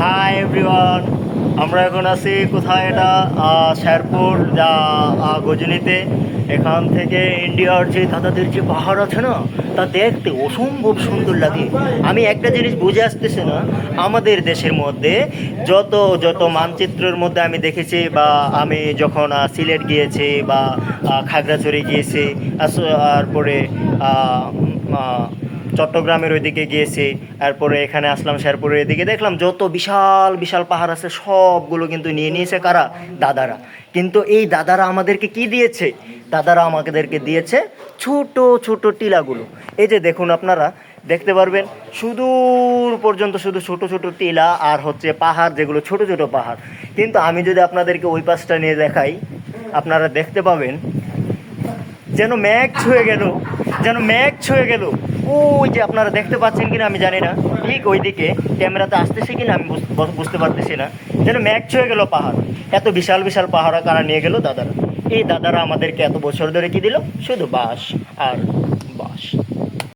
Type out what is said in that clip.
Hi everyone, আমরা এখন আছি কোথায়? এটা শেরপুর গজনীতে। এখান থেকে ইন্ডিয়ার যে দাদাদের যে পাহাড় আছে না, তা দেখতে অসম্ভব সুন্দর লাগে। আমি একটা জিনিস বুঝে আসতেছি না, আমাদের দেশের মধ্যে যত যত মানচিত্রের মধ্যে আমি দেখেছি, বা আমি যখন সিলেট গিয়েছি বা খাগড়াছড়ি গিয়েছি, তারপরে চট্টগ্রামের ওইদিকে গিয়েছি, তারপরে এখানে আসলাম শেরপুরের এদিকে, দেখলাম যত বিশাল বিশাল পাহাড় আছে সবগুলো কিন্তু নিয়ে নিয়েছে কারা? দাদারা। কিন্তু এই দাদারা আমাদেরকে কি দিয়েছে? দাদারা আমাদেরকে দিয়েছে ছোট ছোট টিলাগুলো। এই যে দেখুন, আপনারা দেখতে পারবেন সুদূর পর্যন্ত শুধু ছোট ছোট টিলা আর হচ্ছে পাহাড়, যেগুলো ছোট ছোট পাহাড়। কিন্তু আমি যদি আপনাদেরকে ওই পাশটা নিয়ে দেখাই, আপনারা দেখতে পাবেন যেন মেঘ ছুঁয়ে গেল, যেন মেঘ ছুঁয়ে গেল। ওই যে আপনারা দেখতে পাচ্ছেন কিনা আমি জানি না, ঠিক ওই দিকে ক্যামেরাতে আসতেছে কিনা আমি বুঝতে পারতেছি না। যেন মেঘ ছুঁয়ে গেল পাহাড়। এত বিশাল বিশাল পাহাড় কারা নিয়ে গেল? দাদারা। এই দাদারা আমাদেরকে এত বছর ধরে কি দিল? শুধু বাঁশ আর বাঁশ।